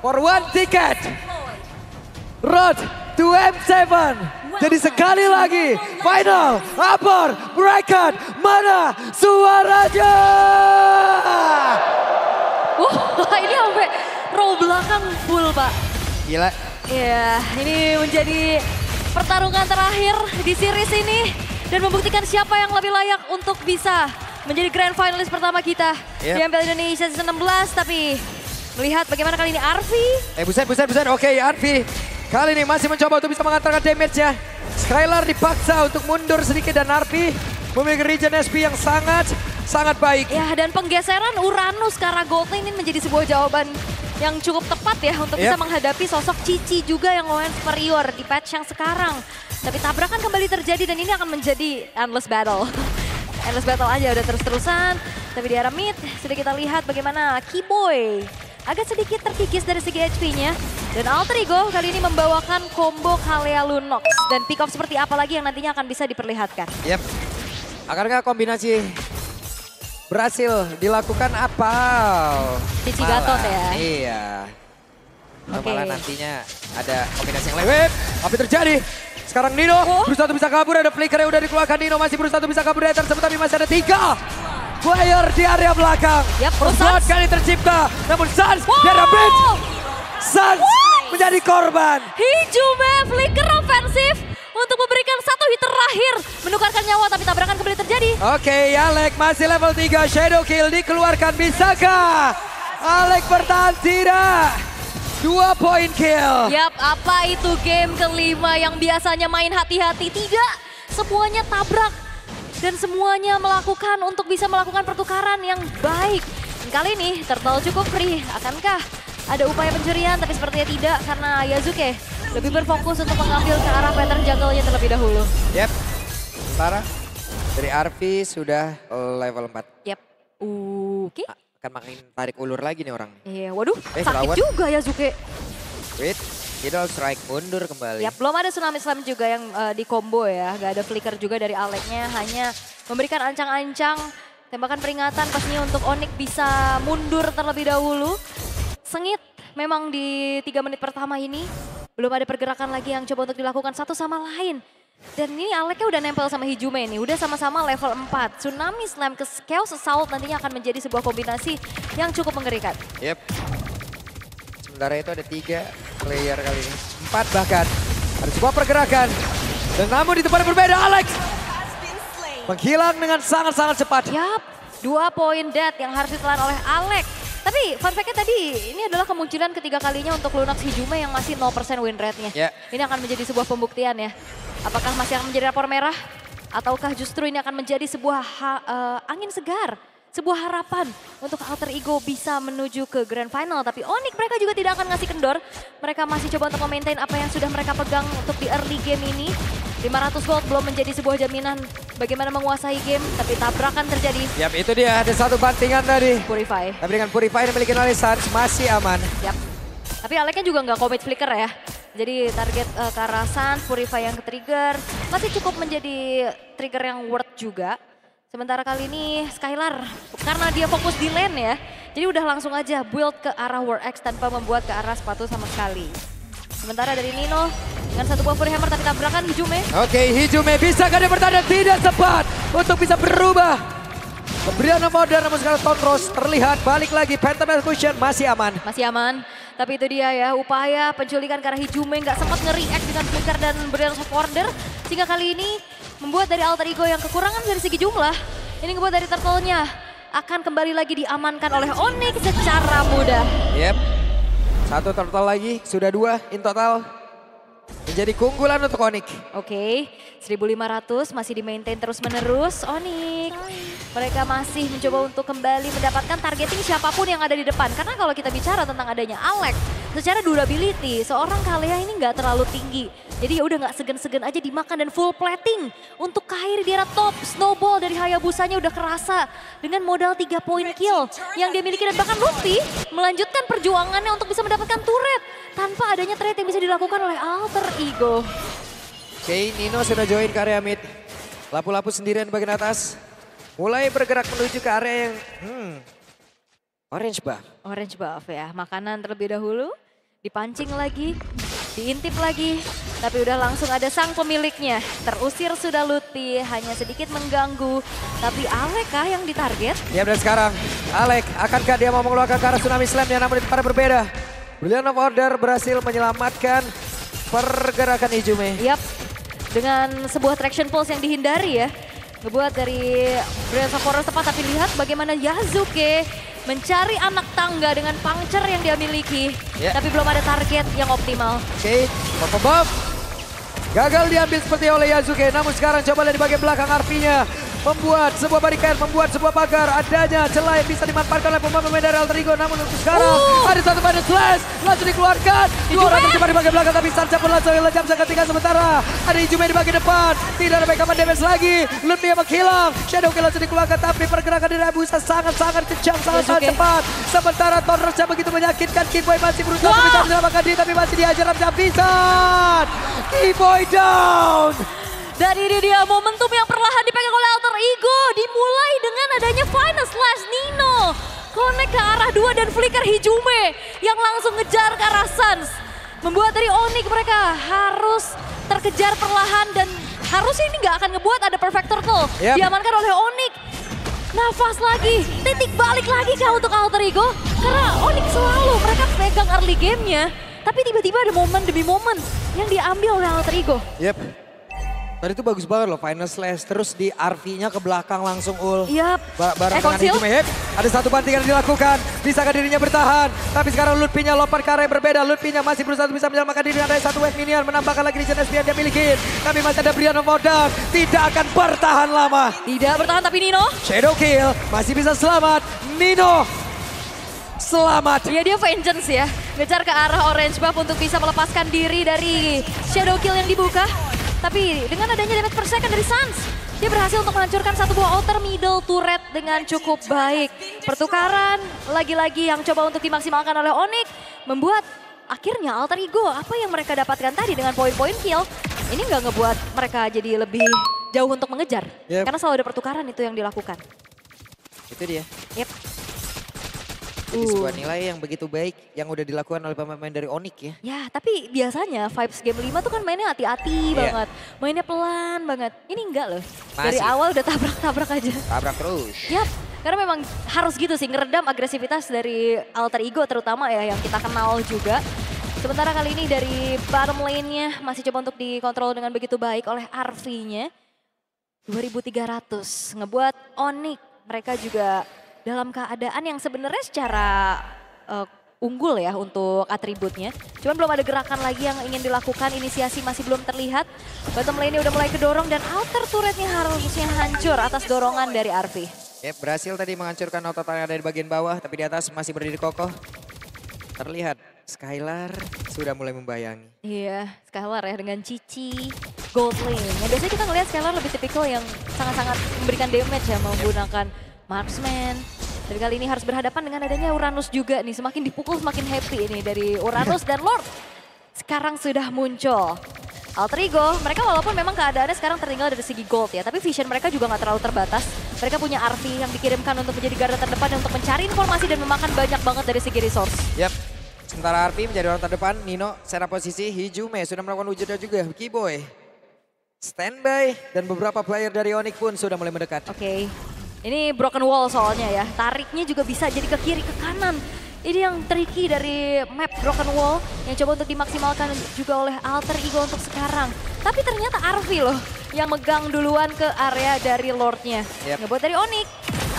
for one ticket. Road to M7. Jadi sekali lagi final upper bracket, mana suaranya? Wah, ini sampai row belakang full, Pak. Gila. Ya, ini menjadi pertarungan terakhir di series ini dan membuktikan siapa yang lebih layak untuk bisa menjadi grand finalis pertama kita di MPL Indonesia Season 16. Tapi melihat bagaimana kali ini Arfi. Buset. Oke, Arfi kali ini masih mencoba untuk bisa mengantarkan damage-nya. Skylar dipaksa untuk mundur sedikit dan Arfi memiliki regen SP yang sangat baik. Ya, dan penggeseran Uranus ke arah Goldlane ini menjadi sebuah jawaban yang cukup tepat ya untuk bisa menghadapi sosok Cici juga yang lumayan superior di patch yang sekarang. Tapi tabrakan kembali terjadi dan ini akan menjadi endless battle. Endless battle aja udah terus-terusan. Tapi di arah mid sudah kita lihat bagaimana Keyboy agak sedikit terkikis dari segi HP-nya. Dan Alter Ego kali ini membawakan combo Kalea Lunox. Dan pick off seperti apa lagi yang nantinya akan bisa diperlihatkan. Yep. Akankah kombinasi berhasil dilakukan apa? Cici Gatot ya. Iya. Malah nantinya ada kombinasi yang lain. Apa terjadi? Sekarang Nino berusaha untuk bisa kabur, ada flicker yang udah dikeluarkan. Nino masih berusaha untuk bisa kabur dari tersebut, tapi masih ada 3 player di area belakang. Perbuat kali tercipta, namun Sans di area mid. Sans menjadi korban. Hijume flicker ofensif untuk memberikan 1 hit terakhir. Menukarkan nyawa tapi tabrakan kembali terjadi. Oke, Alek masih level 3, Shadow Kill dikeluarkan. Bisakah Alek bertahan? Tidak. 2 point kill. Yap, apa itu game kelima yang biasanya main hati-hati? Tidak, semuanya tabrak. Dan semuanya melakukan untuk bisa melakukan pertukaran yang baik. Dan kali ini Turtle cukup free. Akankah ada upaya pencurian? Tapi sepertinya tidak karena Yazuke lebih berfokus untuk mengambil ke arah pattern jungle-nya terlebih dahulu. Yap, Sarah dari Arfi sudah level 4. Yap, oke. Akan makin tarik ulur lagi nih orang. Iya, waduh sakit juga Yazuke. Wait, Idol strike mundur kembali. Ya, belum ada Tsunami Slam juga yang di combo ya. Gak ada flicker juga dari Aleknya. Hanya memberikan ancang-ancang tembakan peringatan pastinya untuk Onyx bisa mundur terlebih dahulu. Sengit memang di 3 menit pertama ini. Belum ada pergerakan lagi yang coba untuk dilakukan satu sama lain. Dan ini Aleknya udah nempel sama Hijume nih. Udah sama-sama level 4. Tsunami Slam ke Chaos Assault nantinya akan menjadi sebuah kombinasi yang cukup mengerikan. Yep. Sementara itu ada 3 player kali ini. 4 bahkan. Ada sebuah pergerakan. Dan namun di tempat yang berbeda Alex menghilang dengan sangat-sangat cepat. Yap, 2 poin dead yang harus ditelan oleh Alex. Tapi fun fact-nya tadi, ini adalah kemungkinan ketiga kalinya untuk Lunox Hijume yang masih 0% win rate-nya. Ini akan menjadi sebuah pembuktian ya. Apakah masih akan menjadi rapor merah? Ataukah justru ini akan menjadi sebuah angin segar? Sebuah harapan untuk Alter Ego bisa menuju ke Grand Final. Tapi Onyx mereka juga tidak akan ngasih kendor. Mereka masih coba untuk memaintain apa yang sudah mereka pegang untuk di early game ini. 500 gold belum menjadi sebuah jaminan bagaimana menguasai game. Tapi tabrakan terjadi. Yap, itu dia ada satu bantingan tadi. Purify. Tapi dengan Purify yang memiliki Sans masih aman. Yap. Tapi Aleknya juga nggak commit flicker ya. Jadi target ke arah Sans, Purify yang ke-trigger. Masih cukup menjadi trigger yang worth juga. Sementara kali ini Skylar, karena dia fokus di lane ya. Jadi udah langsung aja build ke arah War X tanpa membuat ke arah sepatu sama sekali. Sementara dari Nino dengan satu buah Fury Hammer tapi tabrakan Hijume. Oke, Hijume bisakah dia bertahan? Tidak sempat untuk bisa berubah. Pemberian modern namun sekarang Stone Rose terlihat balik lagi. Phantom Execution masih aman. Masih aman. Tapi itu dia ya, upaya penculikan ke arah Hijume nggak sempat nge-react dengan flicker dan Brilliant of Order. Sehingga kali ini membuat dari Alter Ego yang kekurangan dari segi jumlah. Ini membuat dari Turtle-nya akan kembali lagi diamankan oleh Onyx secara mudah. Yep, 1 Turtle lagi, sudah 2 in total. Menjadi keunggulan untuk Onyx. Oke, 1500 masih di-maintain terus-menerus Onyx. Mereka masih mencoba untuk kembali mendapatkan targeting siapapun yang ada di depan. Karena kalau kita bicara tentang adanya Alex, secara durability seorang Kalea ini nggak terlalu tinggi. Jadi ya udah nggak segan-segan aja dimakan dan full plating untuk Kairi di arah top. Snowball dari Hayabusanya udah kerasa dengan modal 3 point kill yang dia miliki. Dan bahkan Luffy melanjutkan perjuangannya untuk bisa mendapatkan turret tanpa adanya trade yang bisa dilakukan oleh Alter Ego. Oke, Nino sudah join ke area mid. Lapu-lapu sendirian bagian atas. Mulai bergerak menuju ke area yang orange buff. Orange buff ya, makanan terlebih dahulu. Dipancing lagi, diintip lagi. Tapi udah langsung ada sang pemiliknya. Terusir sudah Lutfi, hanya sedikit mengganggu. Tapi Alek kah yang ditarget? Ya, dan sekarang Alek, akankah dia mau mengeluarkan ke arah Tsunami Slam yang namun pada berbeda. Brilliant of Order berhasil menyelamatkan pergerakan Ijume. Yap, dengan sebuah traction pulse yang dihindari ya. Ngebuat dari Brilliant of Order tepat, tapi lihat bagaimana Yasuke mencari anak tangga dengan puncture yang dia miliki. Tapi belum ada target yang optimal. Oke, buff. Gagal diambil seperti oleh Yasuke, namun sekarang coba lihat di bagian belakang RP-nya. Membuat sebuah barricade, membuat sebuah pagar. Adanya celah yang bisa dimanfaatkan oleh pemain dari Alter Ego. Namun untuk sekarang ada satu final slash. Langsung dikeluarkan. Dua orang terjebak di bagian belakang, tapi Sancha pun langsung lejam seketika sementara. Ada Ijume di bagian depan. Tidak ada backup damage lagi. Lutfi yang menghilang. Shadow Kill langsung dikeluarkan, tapi pergerakan dari Abusa sangat-sangat kencang, sangat cepat. Sementara Thunder's begitu menyakitkan. Keyboy masih berusaha bisa menyelamatkan diri, tapi masih dihajar habis-habisan. Keyboy down. Dan ini dia momentum yang perlahan dipegang oleh Alter Ego. Dimulai dengan adanya final slash Nino. Connect ke arah 2 dan flicker Hijume yang langsung ngejar ke arah Suns. Membuat dari Onyx mereka harus terkejar perlahan dan harusnya ini nggak akan ngebuat ada perfect turtle. Diamankan oleh Onyx. Nafas lagi, titik balik lagi kah untuk Alter Ego? Karena Onyx selalu mereka pegang early game-nya. Tapi tiba-tiba ada momen demi momen yang diambil oleh Alter Ego. Tadi itu bagus banget loh, final slash, terus di RV-nya ke belakang langsung ul. Bareng dengan Ijume. Ada satu bantingan yang dilakukan, bisakah dirinya bertahan? Tapi sekarang Lutfi-nya lompat ke arah yang berbeda. Lutfi-nya masih berusaha bisa menyelamatkan diri, ada satu wave minion, menambahkan lagi region SP yang dia miliki. Tapi masih ada Brilliant of Order, tidak akan bertahan lama. Tidak bertahan tapi Nino. Shadow Kill, masih bisa selamat. Nino selamat. Ya, dia vengeance ya, ngejar ke arah orange buff untuk bisa melepaskan diri dari Shadow Kill yang dibuka. Tapi dengan adanya damage per second dari Suns, dia berhasil untuk menghancurkan satu buah outer middle turret dengan cukup baik. Pertukaran lagi-lagi yang coba untuk dimaksimalkan oleh Onyx membuat akhirnya Alter Ego apa yang mereka dapatkan tadi dengan poin-poin kill, ini nggak ngebuat mereka jadi lebih jauh untuk mengejar. Karena selalu ada pertukaran itu yang dilakukan. Itu dia. Jadi sebuah nilai yang begitu baik yang udah dilakukan oleh pemain dari Onyx ya. Ya, tapi biasanya vibes game 5 tuh kan mainnya hati-hati banget. Mainnya pelan banget. Ini enggak loh. Dari awal udah tabrak-tabrak aja. Tabrak terus. Karena memang harus gitu sih, ngeredam agresivitas dari Alter Ego terutama ya yang kita kenal juga. Sementara kali ini dari bottom lane-nya masih coba untuk dikontrol dengan begitu baik oleh RV-nya. 2300 ngebuat Onyx mereka juga dalam keadaan yang sebenarnya secara unggul ya untuk atributnya. Cuman belum ada gerakan lagi yang ingin dilakukan, inisiasi masih belum terlihat. Bottom lane-nya udah mulai kedorong dan outer turretnya harusnya hancur atas dorongan dari RV. Berhasil tadi menghancurkan outer turret dari bagian bawah, tapi di atas masih berdiri kokoh. Terlihat Skylar sudah mulai membayangi. Iya, Skylar ya dengan Cici, gold lane. Yang biasanya kita ngelihat Skylar lebih tipikal yang sangat-sangat memberikan damage ya menggunakan marksman. Dan kali ini harus berhadapan dengan adanya Uranus juga nih. Semakin dipukul semakin happy ini dari Uranus dan Lord. Sekarang sudah muncul. Alter Ego, mereka walaupun memang keadaannya sekarang tertinggal dari segi gold ya. Tapi vision mereka juga gak terlalu terbatas. Mereka punya RV yang dikirimkan untuk menjadi garda terdepan untuk mencari informasi dan memakan banyak banget dari segi resource. Sementara RV menjadi orang terdepan, Nino secara posisi, Hijume sudah melakukan wujudnya juga. Keyboy standby dan beberapa player dari Onyx pun sudah mulai mendekat. Ini broken wall soalnya ya, tariknya juga bisa jadi ke kiri, ke kanan. Ini yang tricky dari map broken wall yang coba untuk dimaksimalkan juga oleh Alter Ego untuk sekarang. Tapi ternyata Arvi loh yang megang duluan ke area dari Lordnya. Ngebuat dari Onyx,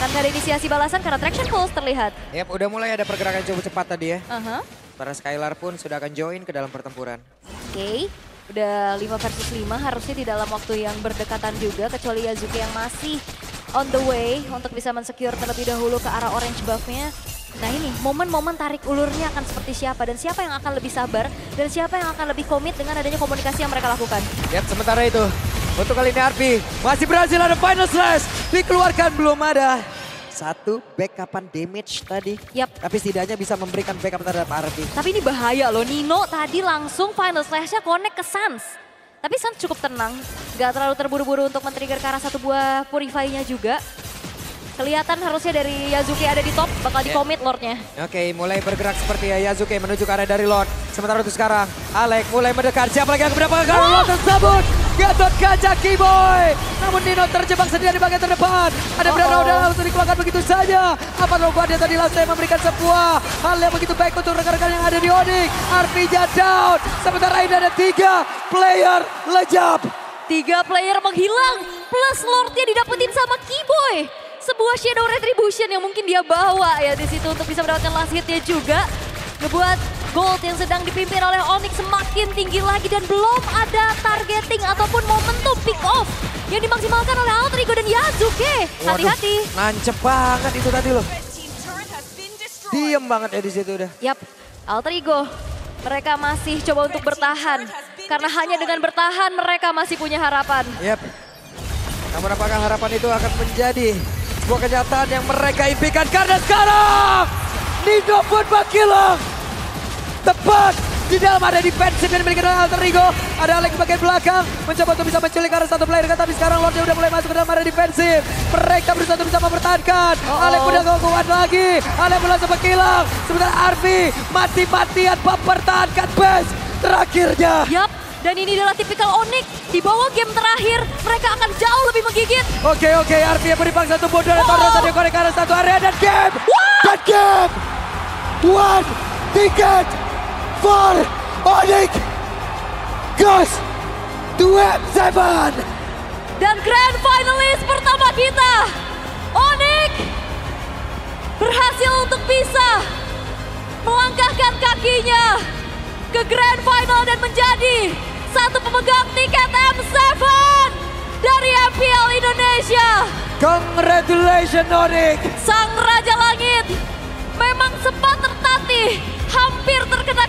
akan ada inisiasi balasan karena traction pulse terlihat. Udah mulai ada pergerakan cukup cepat tadi ya. Para Skylar pun sudah akan join ke dalam pertempuran. Udah 5 versus 5 harusnya di dalam waktu yang berdekatan juga. Kecuali Yasuke yang masih on the way untuk bisa mensecure terlebih dahulu ke arah orange buff-nya. Nah ini momen-momen tarik ulurnya akan seperti siapa dan siapa yang akan lebih sabar dan siapa yang akan lebih komit dengan adanya komunikasi yang mereka lakukan. Sementara itu untuk kali ini RP masih berhasil ada final slash dikeluarkan, belum ada satu backupan damage tadi. Tapi setidaknya bisa memberikan backup terhadap RP. Tapi ini bahaya loh, Nino tadi langsung final slash-nya connect ke Suns. Tapi Suns cukup tenang, gak terlalu terburu-buru untuk men-trigger ke arah satu buah Purify-nya juga. Kelihatan harusnya dari Yasuke ada di top, bakal di-commit Lordnya. Oke, mulai bergerak seperti ya Yasuke menuju ke arah dari Lord. Sementara itu sekarang, Alek mulai mendekat. Siapa lagi yang mendapatkan Lord tersebut? Gatot Kaca Keyboy. Namun Nino terjebak sendiri di bagian terdepan. Ada berada udah langsung dikeluarkan begitu saja. Apa dia tadi langsung memberikan sebuah hal yang begitu baik untuk rekan-rekan yang ada di Onyx. Arpija down. Sementara ini ada 3 player lejap. 3 player menghilang. Plus Lordnya didapetin sama Keyboy. Sebuah Shadow Retribution yang mungkin dia bawa ya di situ untuk bisa mendapatkan last hitnya juga. Ngebuat Gold yang sedang dipimpin oleh Onyx semakin tinggi lagi dan belum ada targeting ataupun momentum pick off yang dimaksimalkan oleh Alter Ego dan Yasuke. Hati-hati. Nancep banget itu tadi loh. Diem banget ya di situ udah. Yap, Alter Ego. Mereka masih coba untuk bertahan. Karena hanya dengan bertahan mereka masih punya harapan. Yap. Namun apakah harapan itu akan menjadi sebuah kenyataan yang mereka impikan? Karena sekarang Nino pun menghilang. Tepat di dalam ada defensif yang dimiliki oleh Alter Ego. Ada Alek di bagian belakang mencoba untuk bisa menculik arah satu player, tapi sekarang Lordnya udah mulai masuk ke dalam area defensif. Mereka berusaha untuk bisa mempertahankan. Alek udah gak kuat lagi. Alek mulai sempat hilang. Sementara Arfi mati-matian mempertahankan base terakhirnya. Yap. Dan ini adalah tipikal Onyx. Di bawah game terakhir, mereka akan jauh lebih menggigit. Oke, Arfi yang berimbang satu bodoh dan Torres tadi korek ke arah satu area dan game. Dan game. 1 ticket for Onyx goes to M7. Dan grand finalist pertama kita, Onyx berhasil untuk bisa melangkahkan kakinya ke grand final dan menjadi satu pemegang tiket M7 dari MPL Indonesia. Congratulations Onyx. Sang Raja Langit memang sempat tertatih, hampir terkena